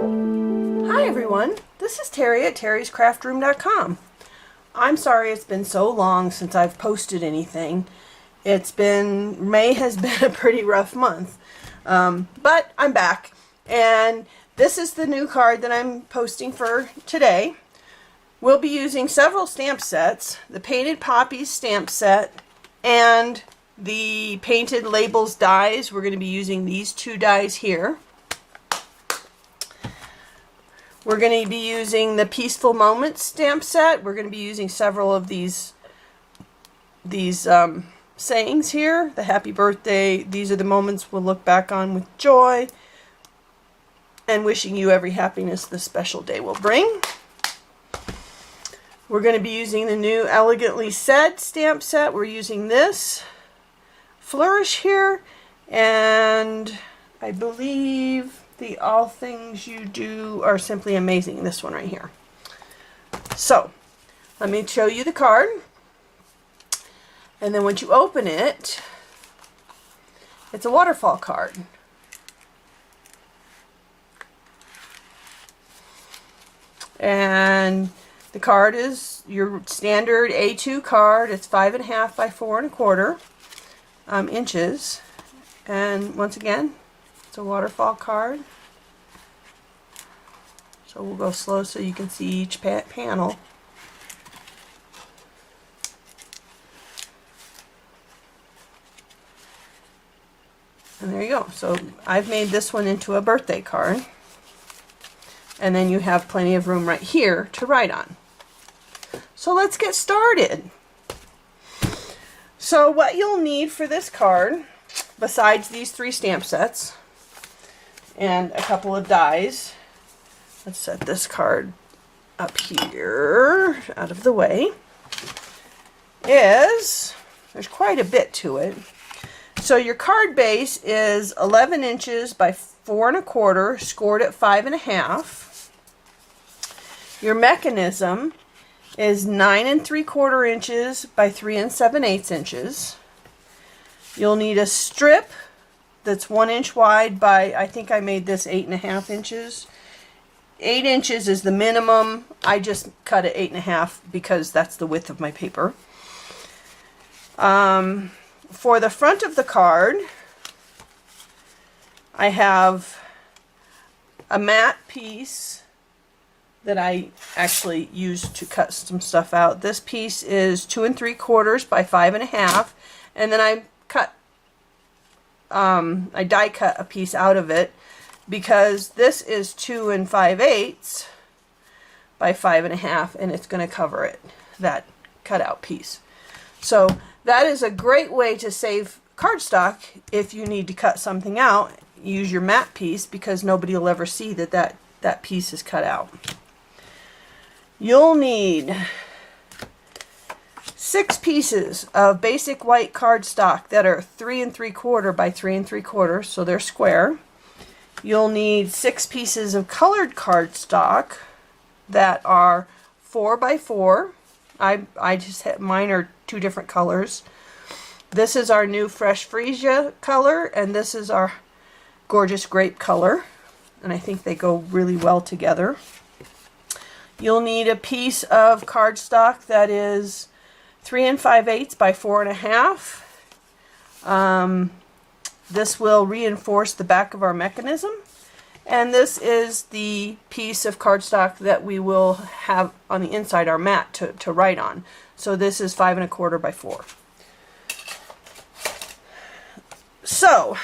Hi everyone, this is Terry at terryscraftroom.com. I'm sorry it's been so long since I've posted anything. May has been a pretty rough month, but I'm back, and this is the new card that I'm posting for today. We'll be using several stamp sets, the Painted Poppies stamp set and the Painted Labels dies. We're going to be using these two dies here. We're going to be using the Peaceful Moments stamp set. We're going to be using several of these sayings here. The happy birthday, these are the moments we'll look back on with joy, and wishing you every happiness this special day will bring. We're going to be using the new Elegantly Said stamp set. We're using this flourish here, and I believe the All Things You Do Are Simply Amazing, this one right here. So let me show you the card, and then once you open it, it's a waterfall card. And the card is your standard A2 card. It's 5.5 by 4.25 inches, and once again, it's a waterfall card. So we'll go slow so you can see each panel. And there you go. So I've made this one into a birthday card. And then you have plenty of room right here to write on. So let's get started. So what you'll need for this card, besides these three stamp sets and a couple of dies, let's set this card up here out of the way, there's quite a bit to it. So your card base is 11 inches by 4.25, scored at 5.5. Your mechanism is 9 3/4 inches by 3 7/8 inches. You'll need a strip that's 1 inch wide by, I think I made this 8.5 inches. 8 inches is the minimum. I just cut it 8.5 because that's the width of my paper. For the front of the card, I have a matte piece that I actually used to cut some stuff out. This piece is 2 3/4 by 5.5, and then I die cut a piece out of it because this is 2 5/8 by 5.5, and it's going to cover it, that cutout piece. So that is a great way to save cardstock. If you need to cut something out, use your matte piece because nobody will ever see that piece is cut out. You'll need 6 pieces of basic white cardstock that are 3 3/4 by 3 3/4, so they're square. You'll need 6 pieces of colored cardstock that are 4 by 4. I just had, mine are 2 different colors. This is our new Fresh Freesia color, and this is our gorgeous grape color, and I think they go really well together. You'll need a piece of cardstock that is 3 5/8 by 4.5. This will reinforce the back of our mechanism, and this is the piece of cardstock that we will have on the inside our mat to write on. So this is 5 1/4 by 4. So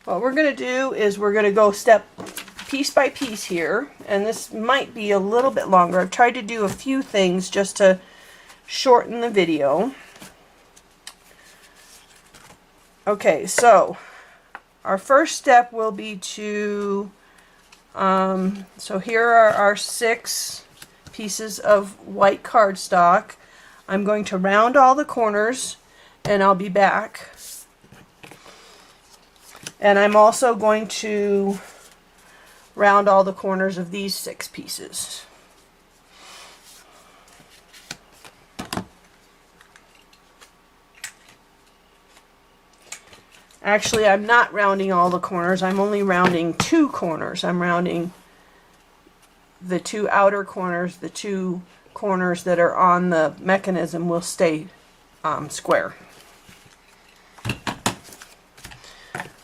what we're going to do is we're going to go piece by piece here, and this might be a little bit longer. I've tried to do a few things just to shorten the video. Okay, so our first step will be to, so here are our 6 pieces of white cardstock. I'm going to round all the corners, and I'll be back. And I'm also going to round all the corners of these 6 pieces. Actually, I'm not rounding all the corners. I'm only rounding 2 corners. I'm rounding the 2 outer corners. The 2 corners that are on the mechanism will stay square.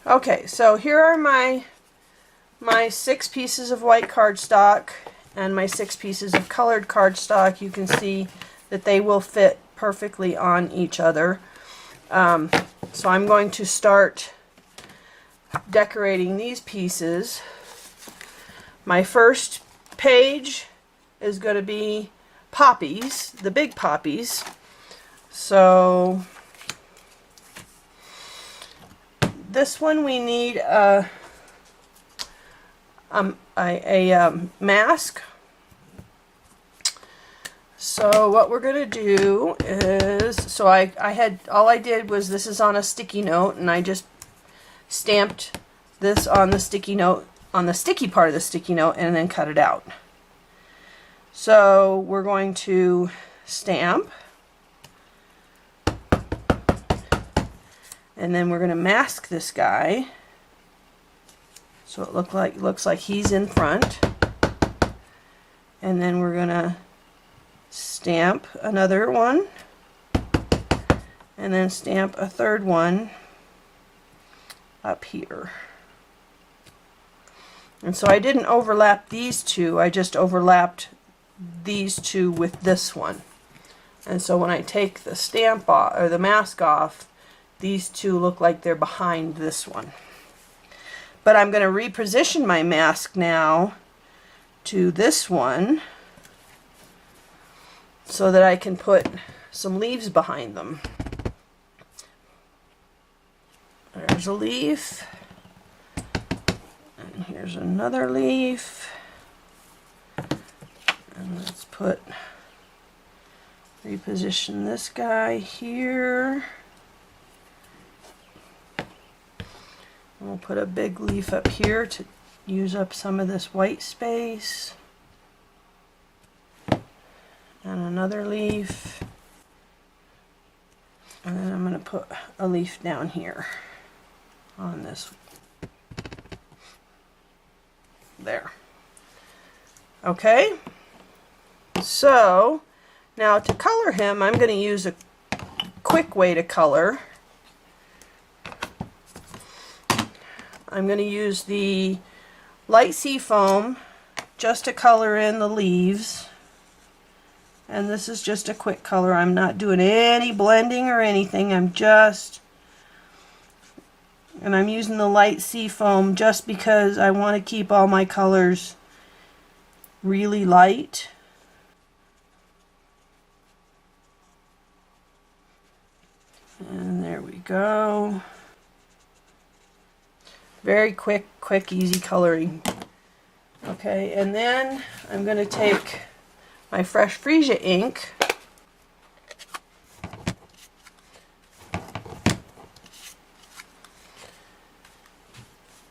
Okay, so here are my 6 pieces of white cardstock and my 6 pieces of colored cardstock. You can see that they will fit perfectly on each other. So I'm going to start decorating these pieces. My first page is going to be poppies, the big poppies. So this one we need a mask. So what we're going to do is, so I had, all I did was, this is on a sticky note, and I just stamped this on the sticky note, on the sticky part of the sticky note, and then cut it out. So we're going to stamp, and then we're going to mask this guy so it looks like he's in front, and then we're going to stamp another one, and then stamp a third one up here. And so I didn't overlap these two, I just overlapped these two with this one. And so when I take the stamp off, or the mask off, these two look like they're behind this one. But I'm going to reposition my mask now to this one, so that I can put some leaves behind them. There's a leaf, and here's another leaf, and let's reposition this guy here. And we'll put a big leaf up here to use up some of this white space. And another leaf, and then I'm going to put a leaf down here on this. There. Okay, so now to color him, I'm going to use a quick way to color. I'm going to use the light sea foam just to color in the leaves. And this is just a quick color. I'm not doing any blending or anything. I'm using the light sea foam just because I want to keep all my colors really light. And there we go. Very quick, easy coloring. Okay, and then I'm going to take my fresh freesia ink,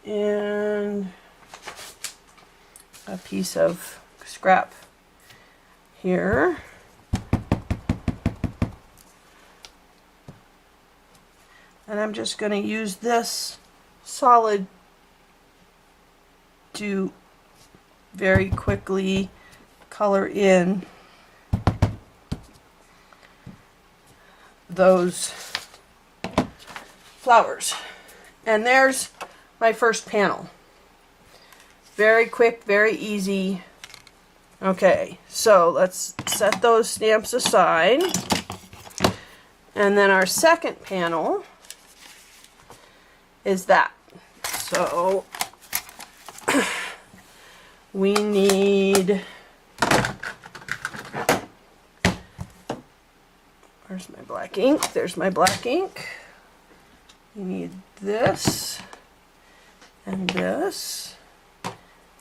and a piece of scrap here, and I'm just going to use this solid to very quickly color in those flowers. And there's my first panel. Very quick, very easy. Okay, so let's set those stamps aside. And then our second panel is that. So we need, where's my black ink? There's my black ink. We need this, and this,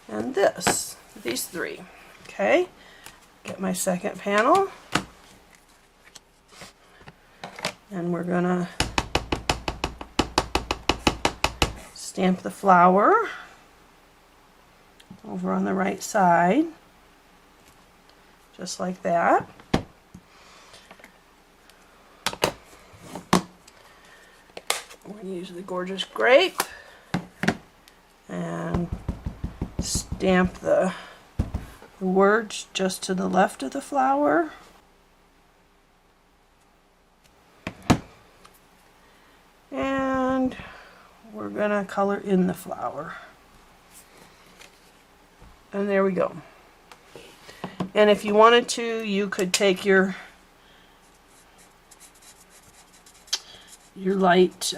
and this. These three. Okay, get my second panel, and we're gonna stamp the flower over on the right side, just like that. We're going to use the gorgeous grape and stamp the words just to the left of the flower. And we're going to color in the flower. And there we go. And if you wanted to, you could take your light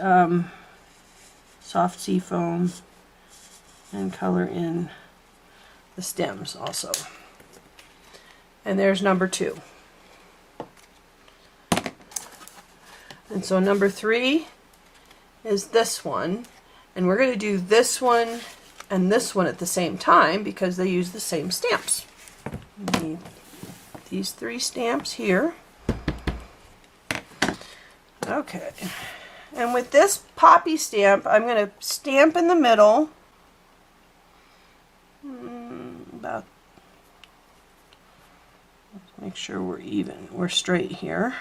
soft sea foam and color in the stems also. And there's number 2. And so number 3 is this one, and we're going to do this one and this one at the same time because they use the same stamps. We need these 3 stamps here. Okay, and with this poppy stamp, I'm going to stamp in the middle, about, let's make sure we're even, we're straight here.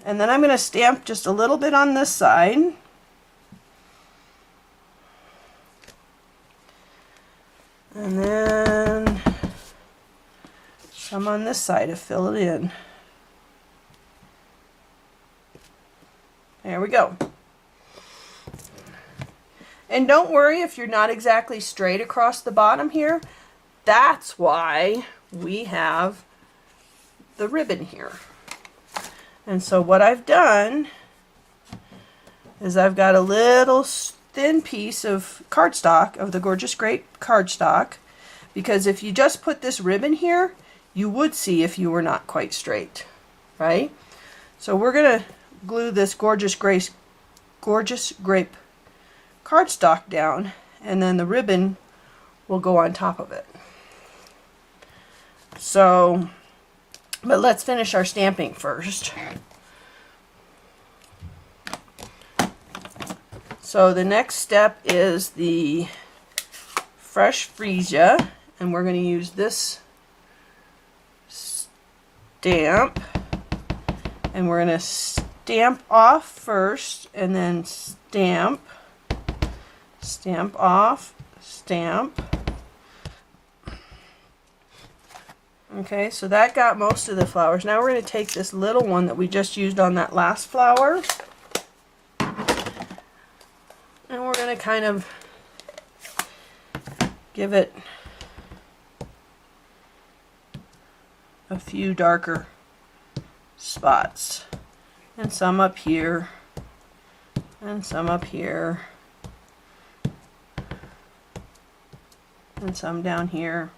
And then I'm going to stamp just a little bit on this side. And then some on this side to fill it in. There we go. And don't worry if you're not exactly straight across the bottom here. That's why we have the ribbon here. And so what I've done is I've got a little thin piece of cardstock, of the Gorgeous Grape cardstock, because if you just put this ribbon here, you would see if you were not quite straight, right? So we're going to glue this Gorgeous Grape cardstock down, and then the ribbon will go on top of it. So, but let's finish our stamping first. So the next step is the fresh freesia, and we're going to use this stamp, and we're going to stamp off first, and then stamp, stamp off, stamp. Okay, so that got most of the flowers. Now we're going to take this little one that we just used on that last flower, and we're going to kind of give it a few darker spots, and some up here, and some up here, and some down here,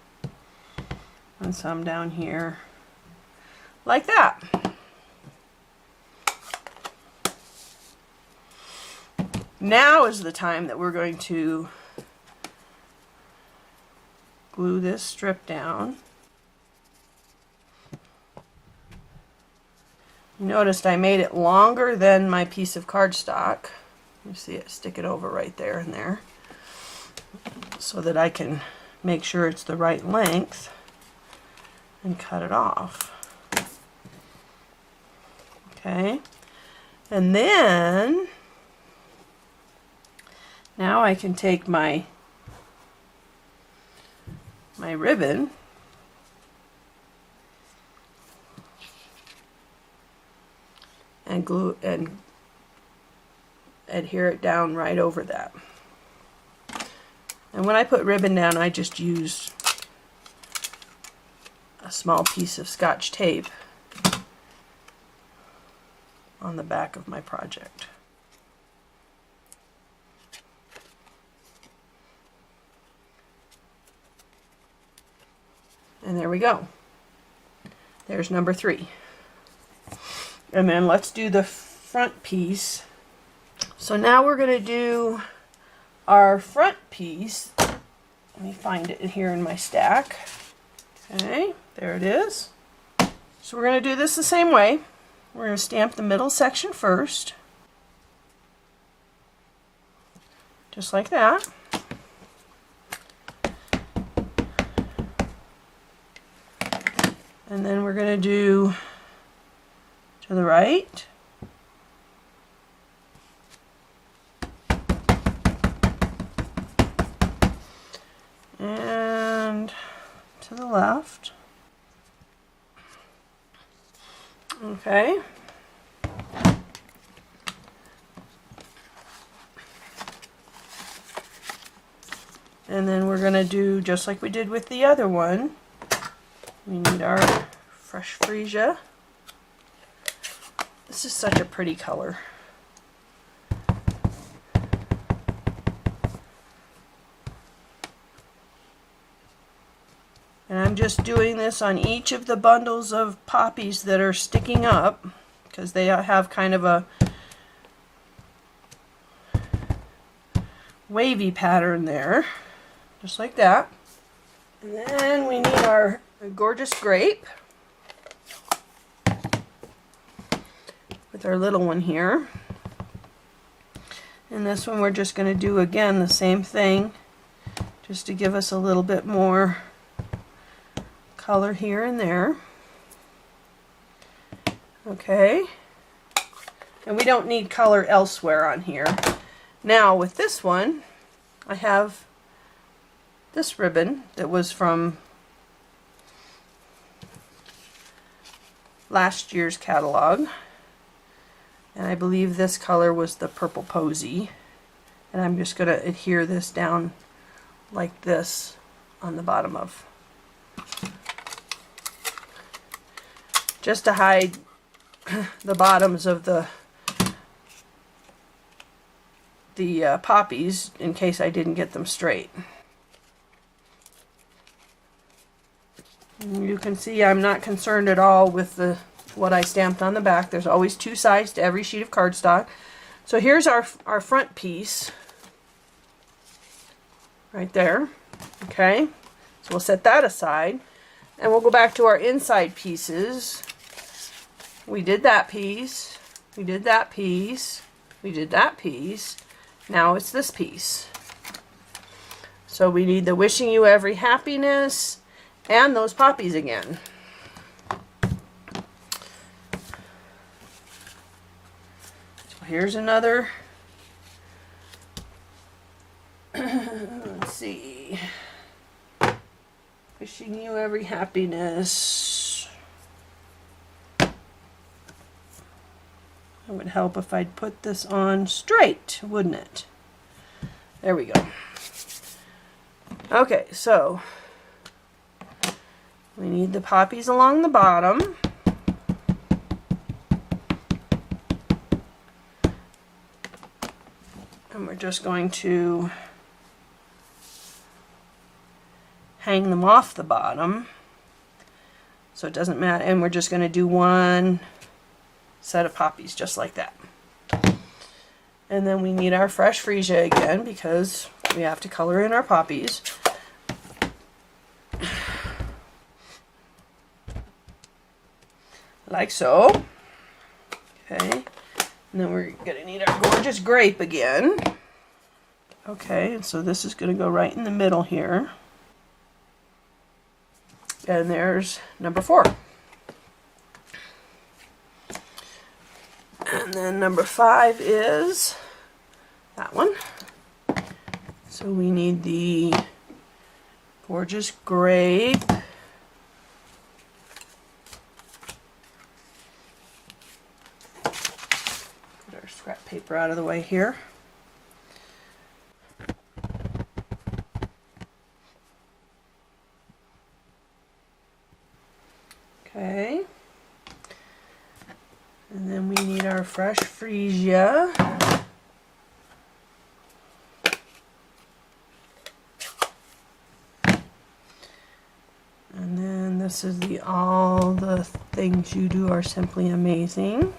and some down here, like that. Now is the time that we're going to glue this strip down. You noticed I made it longer than my piece of cardstock. You see it, stick it over right there and there, so that I can make sure it's the right length and cut it off. Okay, and then now I can take my ribbon and glue and adhere it down right over that. And when I put ribbon down, I just use a small piece of Scotch tape on the back of my project. And there we go. There's number 3. And then let's do the front piece. So now we're going to do our front piece. Let me find it here in my stack. Okay, there it is. So we're going to do this the same way. We're going to stamp the middle section first, just like that. And then we're going to do to the right to the left. Okay. And then we're going to do just like we did with the other one. We need our fresh freesia. This is such a pretty color. And I'm just doing this on each of the bundles of poppies that are sticking up, because they have kind of a wavy pattern there, just like that. And then we need our gorgeous grape with our little one here. And this one we're just going to do again the same thing, just to give us a little bit more color here and there. Okay, and we don't need color elsewhere on here. Now with this one, I have this ribbon that was from last year's catalog, and I believe this color was the Purple Posy, and I'm just going to adhere this down like this on the bottom of, just to hide the bottoms of the poppies in case I didn't get them straight. And you can see I'm not concerned at all with what I stamped on the back. There's always two sides to every sheet of cardstock. So here's our front piece right there. Okay, so we'll set that aside and we'll go back to our inside pieces. We did that piece, we did that piece, we did that piece. Now it's this piece. So we need the wishing you every happiness and those poppies again. So here's another. Let's see. Wishing you every happiness. It would help if I'd put this on straight, wouldn't it? There we go. Okay, so we need the poppies along the bottom. And we're just going to hang them off the bottom, so it doesn't matter. And we're just going to do one set of poppies just like that. And then we need our fresh freesia again because we have to color in our poppies. Like so. Okay. And then we're going to need our gorgeous grape again. Okay, so this is going to go right in the middle here. And there's number 4. And then number 5 is that one. So we need the gorgeous grape. Put our scrap paper out of the way here. Okay. And then we need our fresh freesia. And then this is the all the things you do are simply amazing.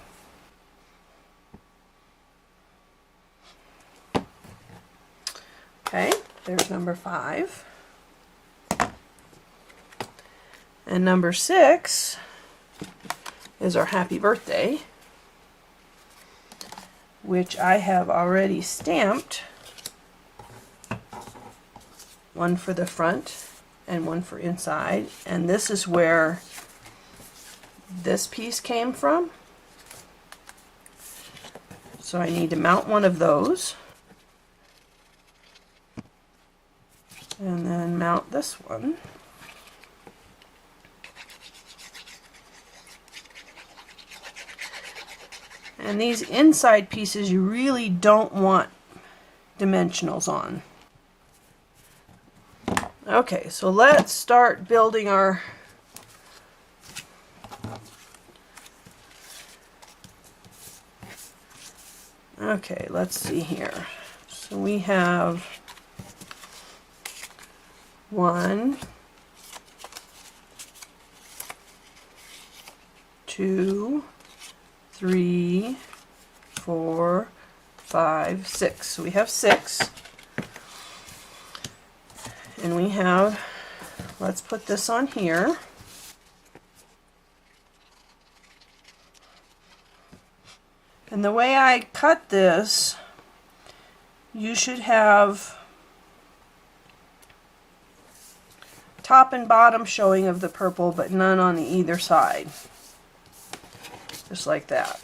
Okay, there's number 5. And number 6 is our happy birthday, which I have already stamped, one for the front and one for inside, and this is where this piece came from. So I need to mount one of those and then mount this one. And these inside pieces you really don't want dimensionals on. Okay, so let's start building our okay, let's see here. So we have 1, 2, 3, 4, 5, 6. So we have 6. And we have, let's put this on here. And the way I cut this, you should have top and bottom showing of the purple, but none on either side. Just like that.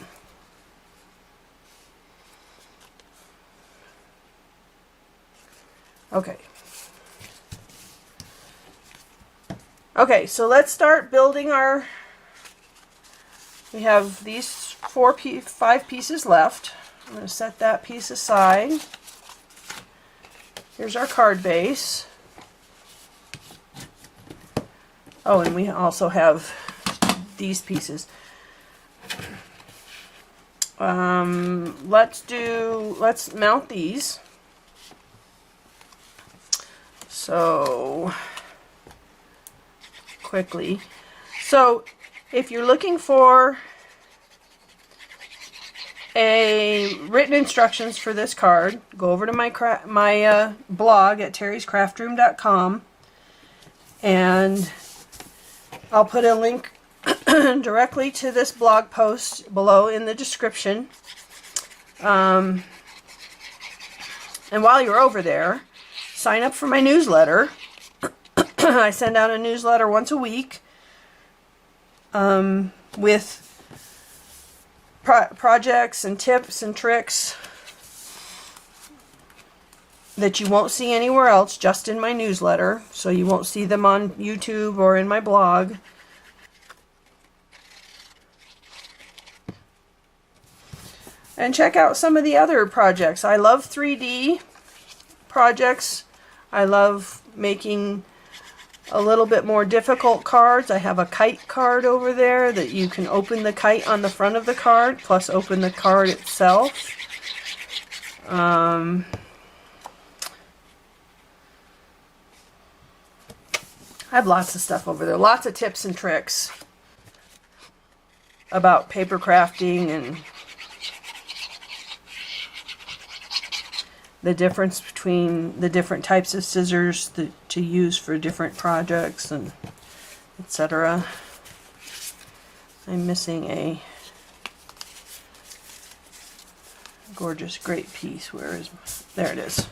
Okay. Okay, so let's start building our, we have these 5 pieces left. I'm going to set that piece aside. Here's our card base. Oh, and we also have these pieces. Let's mount these. So, quickly. So, if you're looking for written instructions for this card, go over to my blog at terryscraftroom.com, and I'll put a link directly to this blog post below in the description. And while you're over there, sign up for my newsletter. I send out a newsletter once a week with projects and tips and tricks that you won't see anywhere else, just in my newsletter. So you won't see them on YouTube or in my blog. And check out some of the other projects. I love 3D projects. I love making a little bit more difficult cards. I have a kite card over there that you can open the kite on the front of the card, plus open the card itself. I have lots of stuff over there. Lots of tips and tricks about paper crafting and the difference between the different types of scissors to use for different projects, and etc. I'm missing a gorgeous great piece. Where is, there it is.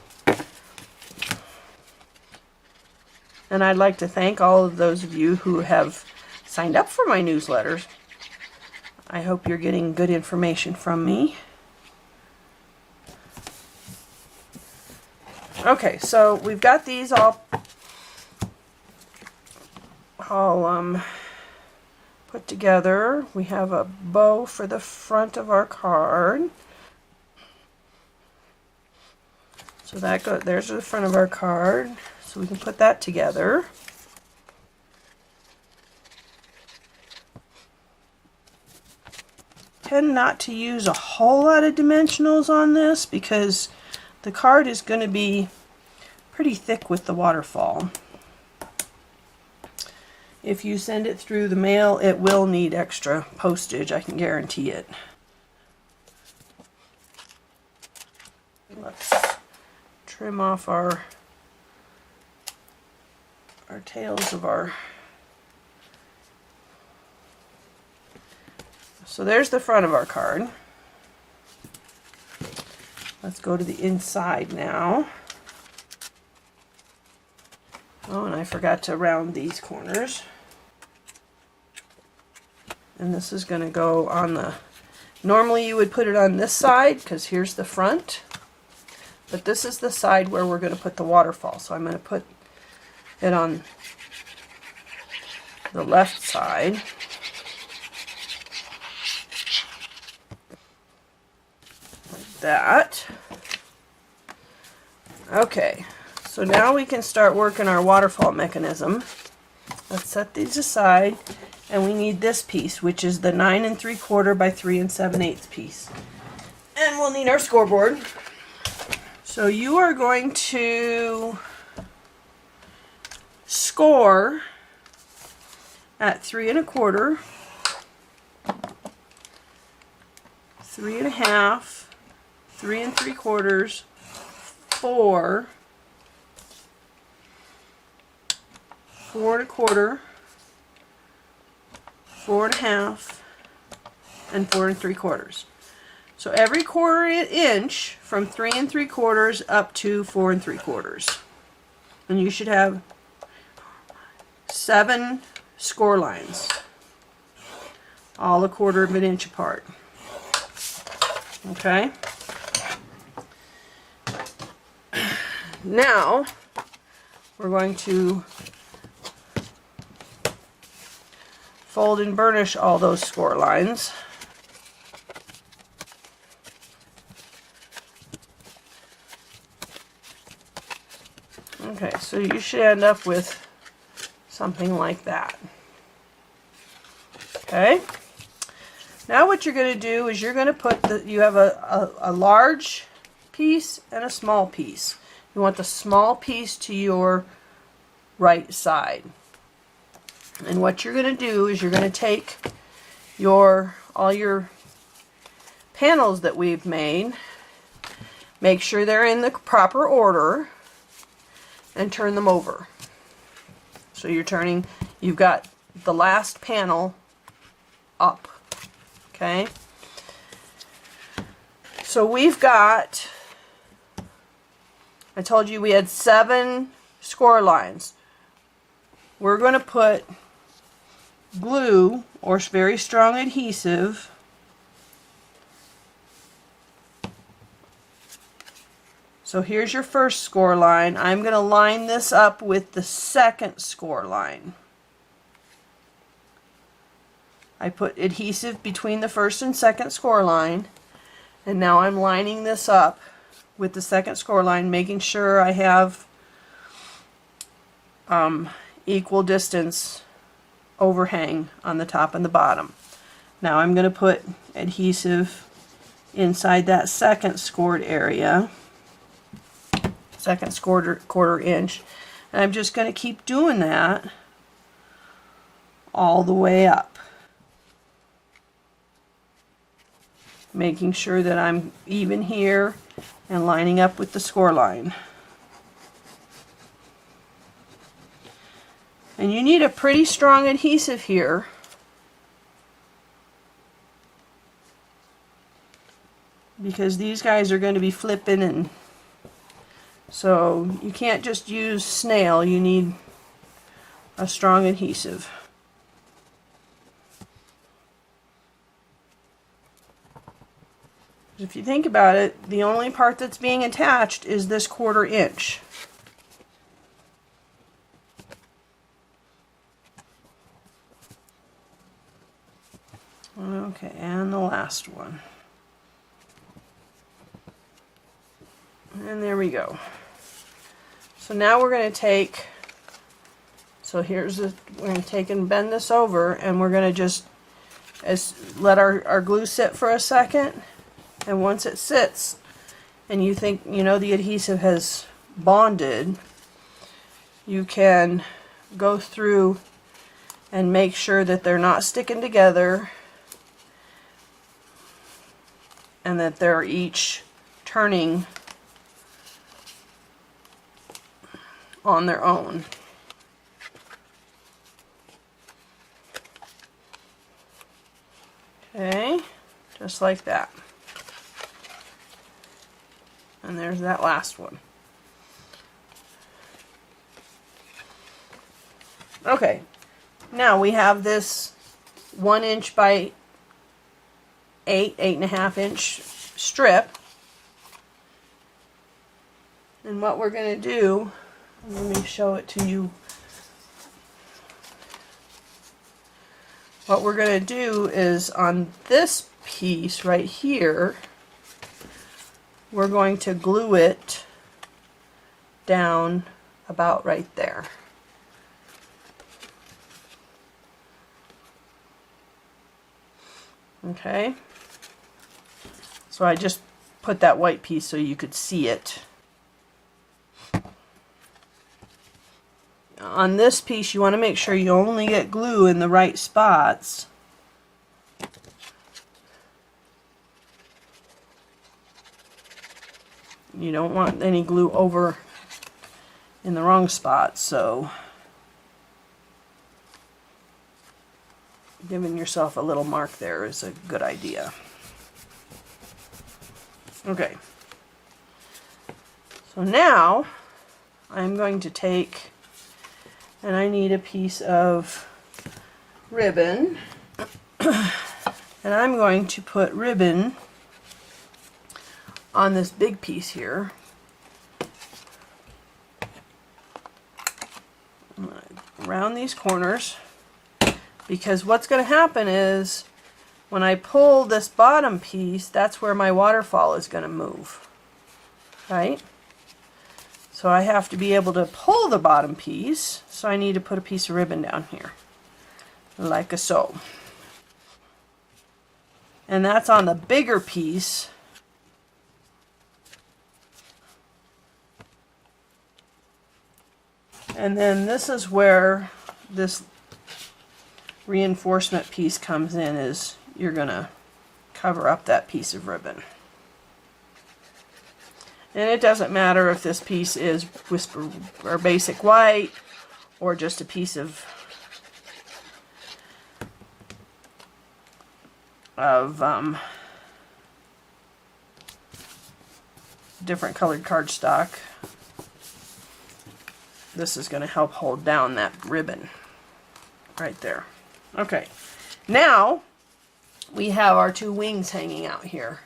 And I'd like to thank all of those of you who have signed up for my newsletters. I hope you're getting good information from me. Okay, so we've got these all put together. We have a bow for the front of our card. So there's the front of our card. So we can put that together. Tend not to use a whole lot of dimensionals on this because the card is going to be pretty thick with the waterfall. If you send it through the mail, it will need extra postage, I can guarantee it. Let's trim off our tails of our... So there's the front of our card. Let's go to the inside now. Oh, and I forgot to round these corners. And this is going to go on the... Normally you would put it on this side because here's the front. But this is the side where we're going to put the waterfall. So I'm going to put it on the left side. that. Okay, so now we can start working our waterfall mechanism. Let's set these aside, and we need this piece, which is the 9 3/4 by 3 7/8 piece. And we'll need our scoreboard. So you are going to score at 3 1/4, 3 1/2, 3 3/4, 4, 4 1/4, 4 1/2, and 4 3/4. So every 1/4 inch from 3 3/4 up to 4 3/4. And you should have 7 score lines, all 1/4 of an inch apart. Okay? Now we're going to fold and burnish all those score lines. Okay, so you should end up with something like that. Okay? Now what you're going to do is you're going to put you have a large piece and a small piece. You want the small piece to your right side. And what you're going to do is you're going to take all your panels that we've made, make sure they're in the proper order, and turn them over. So you've got the last panel up. Okay? So we've got, I told you we had 7 score lines. We're going to put glue or very strong adhesive So here's your first score line. I'm going to line this up with the second score line. I put adhesive between the first and second score line, and now I'm lining this up with the second score line, making sure I have equal distance overhang on the top and the bottom. Now I'm going to put adhesive inside that second scored area, second scored quarter inch, and I'm just going to keep doing that all the way up, making sure that I'm even here and lining up with the score line. And you need a pretty strong adhesive here, because these guys are going to be flipping, and so you can't just use snail, you need a strong adhesive. If you think about it, the only part that's being attached is this quarter inch. Okay, and the last one. And there we go. So now we're going to take, we're going to take and bend this over, and we're going to just let our glue sit for a second. And once it sits, and you think, the adhesive has bonded, you can go through and make sure that they're not sticking together and that they're each turning on their own. Okay, just like that. And there's that last one. Okay, now we have this 1 inch by 8.5 inch strip. And what we're going to do, let me show it to you. What we're going to do is on this piece right here, we're going to glue it down about right there. Okay, so I just put that white piece so you could see it. On this piece, you want to make sure you only get glue in the right spots. You don't want any glue over in the wrong spot, so giving yourself a little mark there is a good idea. Okay, so now I'm going to take, and I need a piece of ribbon, and I'm going to put ribbon on this big piece here. Around these corners, because what's going to happen is when I pull this bottom piece, that's where my waterfall is going to move, right? So I have to be able to pull the bottom piece, so I need to put a piece of ribbon down here, like so. And that's on the bigger piece. And then this is where this reinforcement piece comes in, is you're going to cover up that piece of ribbon. And it doesn't matter if this piece is whisper or basic white or just a piece of different colored cardstock. This is going to help hold down that ribbon right there. Okay, now we have our two wings hanging out here.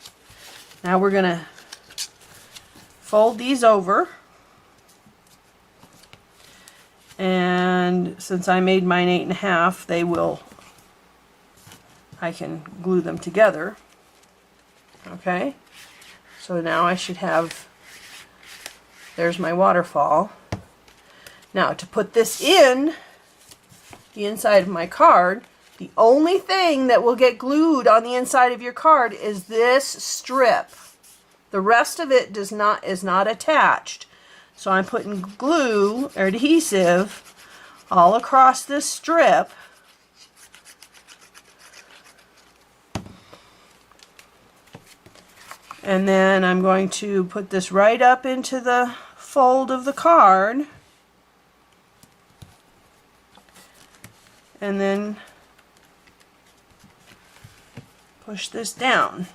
Now we're going to fold these over, and since I made mine 8.5, I can glue them together. Okay, so now I should have, there's my waterfall. Now to put this in the inside of my card, the only thing that will get glued on the inside of your card is this strip. The rest of it is not attached. So I'm putting glue or adhesive all across this strip. And then I'm going to put this right up into the fold of the card. And then push this down.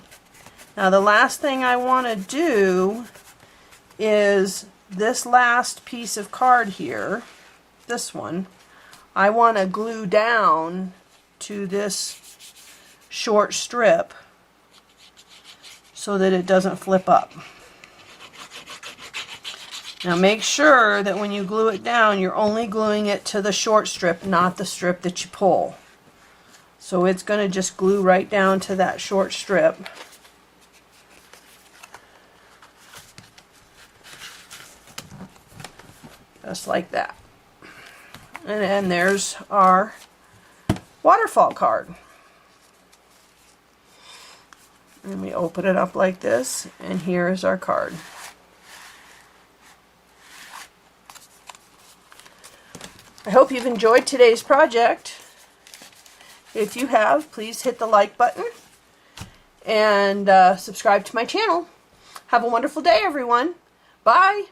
Now the last thing I want to do is this last piece of card here, this one, I want to glue down to this short strip so that it doesn't flip up. Now make sure that when you glue it down, you're only gluing it to the short strip, not the strip that you pull. So it's going to just glue right down to that short strip. Just like that. And then there's our waterfall card. And we open it up like this, and here is our card. I hope you've enjoyed today's project. If you have, please hit the like button and subscribe to my channel. Have a wonderful day, everyone. Bye.